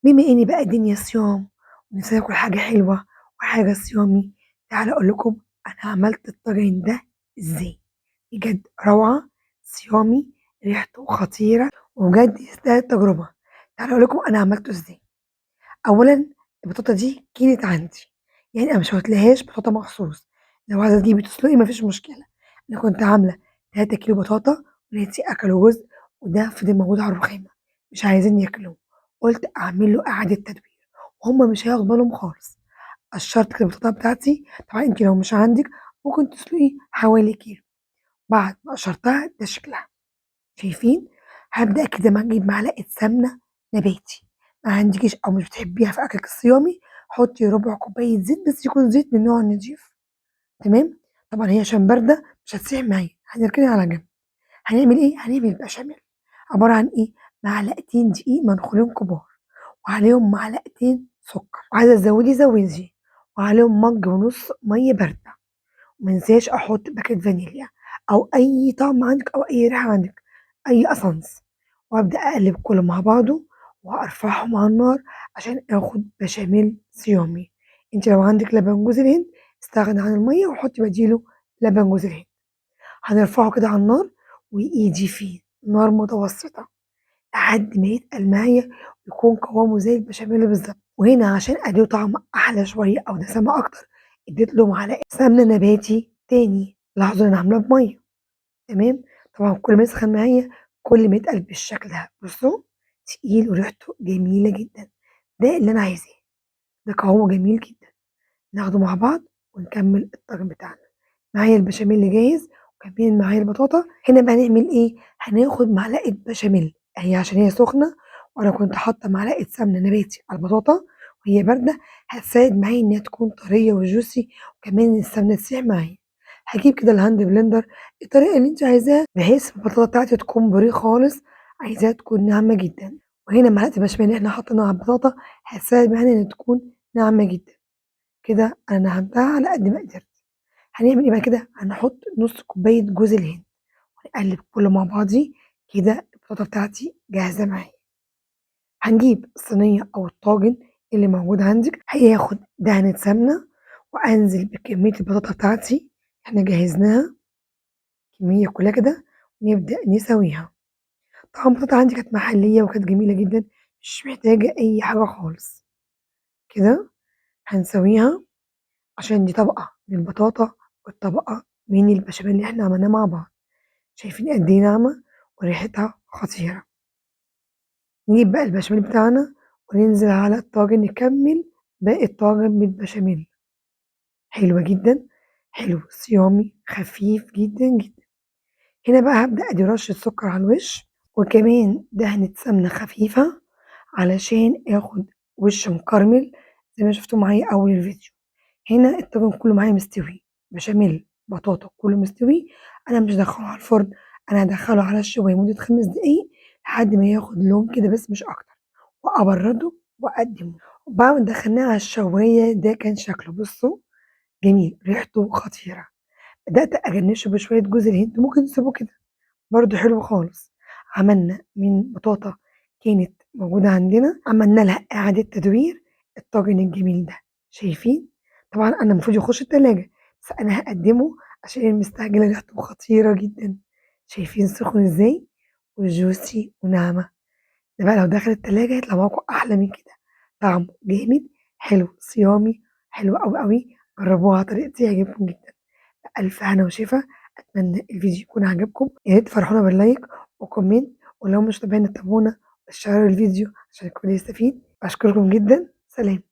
بما إن بقى الدنيا صيام ونفسي آكل حاجة حلوة وحاجة صيامي، تعالوا أقول لكم أنا عملت الطاجن ده إزاي، بجد روعة، صيامي، ريحته خطيرة وبجد يستاهل التجربة. تعالوا أقول لكم أنا عملته إزاي. أولًا البطاطا دي كانت عندي، يعني أنا ما شويتلهاش بطاطا مخصوص، لو عايزة تجيبي تسلقي ما فيش مشكلة، أنا كنت عاملة 3 كيلو بطاطا ولادي أكلوا جزء وده فضل موجود على الرخامة، مش عايزين ياكلوه، قُلت أعمل له إعادة تدوير وهُم مش هياخدوا بالهم خالص، قشّرت كده البطاطا بتاعتي، طبعًا أنتِ لو مش عندِك ممكن تسلقي حوالي كيلو، بعد ما قشرتها ده شكلها. شايفين؟ هابدأ كده أجيب معلقة سمنة نباتي، ما عندكيش أو مش بتحبيها في أكلِك الصيامي، حطي ربع كوباية زيت بس يكون زيت من النوع النضيف، تمام؟ طبعًا هي عشان باردة مش هتسيح معايا، هنركنها على جنب. هنعمل إيه؟ هنعمل بشاميل، عبارة عن إيه؟ معلقتين دقيق منخولين كبار، وعليهم معلقتين سكر، وعايزة تزودي زودي، وعليهم مَج ونُص مَيّة باردة. وما انساش أحط باكيت فانيليا أو أي طعم عندِك أو أي ريحة عندِك، أي essence وأبدأ أقلب كله مع بعضه وأرفعهم على النار عشان آخد بشاميل صيامي. أنتِ لو عندِك لبن جوز الهند استغني عن المَيّة وحطي بديله لبن جوز الهند. هنرفعه كده على النار وإيدي فيه نار متوسطة لحد ما يتقل معايا ويكون قوامه زي البشاميل بالضبط. وهنا عشان أدّيه طعم أحلى شوية أو دسامة أكتر، ادّيت له معلقة سمنة نباتي تاني، لاحظوا إن أنا عاملاه بمَيّة، تمام، طبعًا كل ما يسخن معايا كل ما يتقل بالشكل ده، بُصّوا تقيل وريحته جميلة جدًا، ده اللي أنا عايزاه، ده قوامه جميل جدًا، ناخده مع بعض ونكمّل الطاجن بتاعنا. معايا البشاميل جاهز وكمان معايا البطاطا، هنا بقى نعمل إيه، هناخد معلقة بشاميل، هي عشان هي سخنة وأنا كنت حاطة معلقة سمنة نباتي على البطاطا وهي باردة، هتساعد معايا إنها تكون طرية وjuicy وكمان السمنة تسيح معايا. هاجيب كده الهاند بلندر الطريقة اللي أنتِ عايزاها بحيث البطاطا بتاعتي تكون بوريه خالص، عايزاها تكون ناعمة جدًا، وهنا معلقة البشاميل اللي إحنا حطيناها على البطاطا هتساعد معانا إنها تكون ناعمة جدًا، كده أنا نعمتها على قد ما قدرت. هنعمل إيه بقى كده، هنحط نُص كوباية جوز الهند ونقلّب كلّه مع بعضيه، كده البطاطا بتاعتي جاهزة معايا. هنجيب الصينية أو الطاجن اللي موجود عندِك، هياخد دهنة سمنة وأنزل بكمية البطاطا بتاعتي إحنا جهّزناها، الكمية كلّها كده ونبدأ نسويها. طبعًا البطاطا عندي كانت محلية وكانت جميلة جدًا، مش محتاجة أي حاجة خالص. كده هنسويها عشان دي طبقة للبطاطا والطبقة من البشاميل اللي إحنا عملناه مع بعض. شايفين قد إيه ناعمة وريحتها خطيرة. نجيب بقى البشاميل بتاعنا وننزل على الطاجن نكمّل باقي الطاجن بالبشاميل، حلوة جدًا، حلو صيامي خفيف جدًا، جدًا. هنا بقى هابدأ أدي رشة سكر على الوش وكمان دهنة سمنة خفيفة علشان آخد وش مكرمل زي ما شفتوا معايا أول الفيديو. هنا الطاجن كله معايا مستوي، بشاميل، بطاطا، كله مستوي، أنا مش هادخّله على الفرن، أنا هادخّله على الشواية لمدة 5 دقايق لحد ما ياخد لون كده بس مش أكتر، وأبرّده وأقدّمه. وبعد ما دخلناه على الشواية ده كان شكله، بصوا جميل، ريحته خطيرة. بدأت أجنّشه بشوية جوز الهند، ممكن تسيبوه كده برضه حلو خالص. عملنا من بطاطا كانت موجودة عندنا، عملنا لها إعادة تدوير، الطاجن الجميل ده، شايفين؟ طبعًا أنا المفروض يخش التلاجة، بس أنا هاقدّمه عشان مستعجلة ريحته خطيرة جدًا، شايفين سخن إزاي؟ وjuicy وناعمة، ده بقى لو دخل التلاجة هيطلع معاكم أحلى من كده، طعمه جامد، حلو، صيامي، حلو أوي، أوي، جربوها على طريقتي هيعجبكم جدًا. بألف هنا وشفا، أتمنى الفيديو يكون عجبكم، يا ريت تفرحونا باللايك وكومنت، ولو مش متابعينا تابعونا وشيروا الفيديو عشان الكل يستفيد، باشكركم جدًا، سلام.